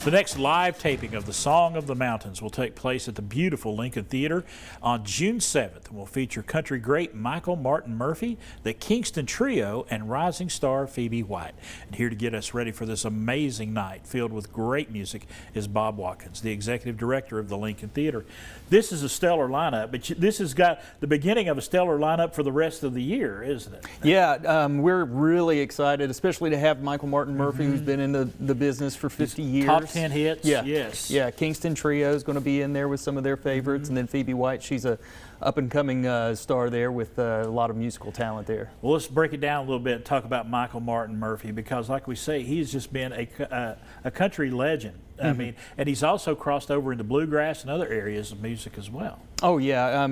The next live taping of the Song of the Mountains will take place at the beautiful Lincoln Theater on June 7th and will feature country great Michael Martin Murphey, the Kingston Trio, and rising star Phoebe White. And here to get us ready for this amazing night filled with great music is Bob Watkins, the executive director of the Lincoln Theater. This is a stellar lineup, but this has got the beginning of a stellar lineup for the rest of the year, isn't it? Yeah, we're really excited, especially to have Michael Martin Murphey, who's been in the business for 50 years. Top 10 hits. Yeah. Yes. Yeah, Kingston Trio is going to be in there with some of their favorites, and then Phoebe White, she's a up-and-coming star there with a lot of musical talent there. Well, let's break it down a little bit and talk about Michael Martin Murphey, because like we say, he's just been a country legend. I mean, and he's also crossed over into bluegrass and other areas of music as well. Oh yeah,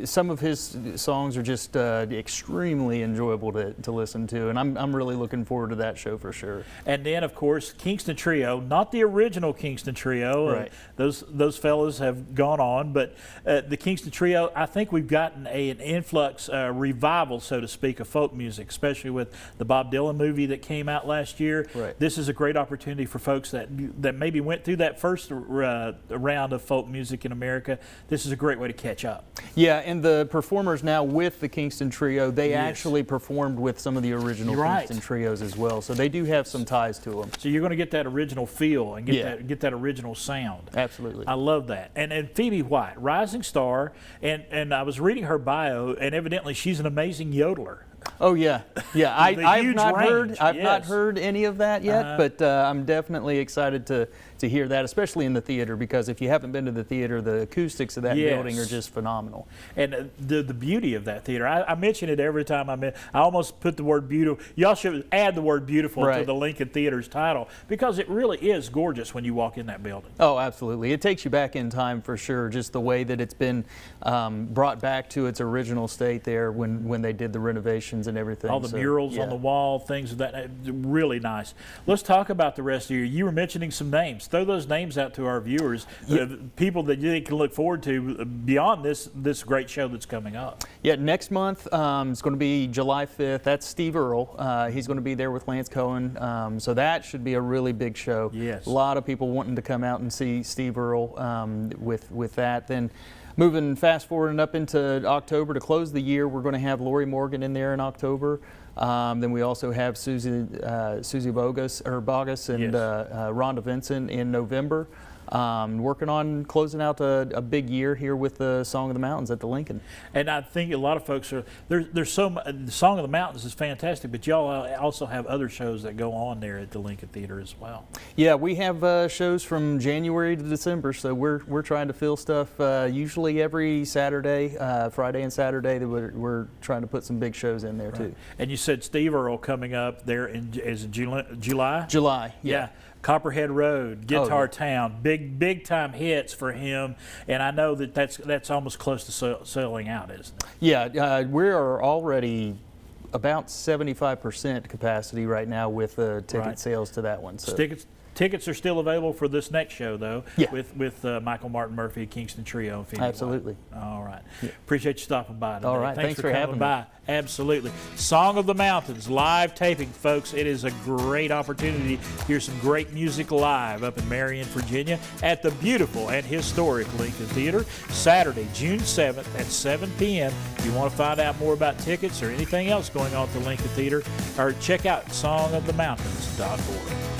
some of his songs are just extremely enjoyable to listen to, and I'm really looking forward to that show for sure. And then, of course, Kingston Trio, not the original Kingston Trio. Right. Those fellas have gone on, but the Kingston Trio, I think we've gotten an influx, revival, so to speak, of folk music, especially with the Bob Dylan movie that came out last year. Right. This is a great opportunity for folks that maybe went through that first round of folk music in America. This is a great way to catch up. Yeah, and the performers now with the Kingston Trio, they actually performed with some of the original Kingston Trios as well, so they do have some ties to them. So you're going to get that original feel and get that original sound. Absolutely. I love that. And Phoebe White, rising star, and I was reading her bio, and evidently she's an amazing yodeler. Oh yeah, yeah. I've not Yes. heard any of that yet, but I'm definitely excited to hear that, especially in the theater, because if you haven't been to the theater, the acoustics of that building are just phenomenal. And the beauty of that theater, I mention it every time I'm in. I almost put the word beautiful. Y'all should add the word beautiful to the Lincoln Theater's title, because it really is gorgeous when you walk in that building. Oh, absolutely. It takes you back in time for sure, just the way that it's been brought back to its original state there when they did the renovations and everything. All the murals on the wall, things of that, really nice. Let's talk about the rest of the year. You were mentioning some names. Throw those names out to our viewers, people that they can look forward to beyond this great show that's coming up. Yeah, next month it's going to be July 5th. That's Steve Earle. He's going to be there with Lance Cohen, so that should be a really big show. Yes. A lot of people wanting to come out and see Steve Earle with that. Then moving fast forward and up into October to close the year, we're going to have Lori Morgan in there in October. Then we also have Susie Bogus and Rhonda Vincent in November. Working on closing out a big year here with the Song of the Mountains at the Lincoln. And I think a lot of folks are there's so much. The Song of the Mountains is fantastic, but y'all also have other shows that go on there at the Lincoln Theater as well. Yeah, we have shows from January to December, so we're trying to fill stuff usually every Saturday, Friday and Saturday. That we're trying to put some big shows in there too. And you said Steve Earle coming up there is July. July, yeah. Copperhead Road, Guitar Town, big time hits for him, and I know that's almost close to selling out, isn't it? Yeah, we are already about 75% capacity right now with ticket sales to that one. So. Tickets are still available for this next show, though, with Michael Martin Murphey, Kingston Trio, and Phoebe Absolutely. White. All right. Appreciate you stopping by today. All right. Thanks for coming having by. me. Absolutely. Song of the Mountains, live taping, folks. It is a great opportunity to hear some great music live up in Marion, Virginia at the beautiful and historic Lincoln Theater, Saturday, June 7th at 7 p.m. If you want to find out more about tickets or anything else going on at the Lincoln Theater, or check out songofthemountains.org.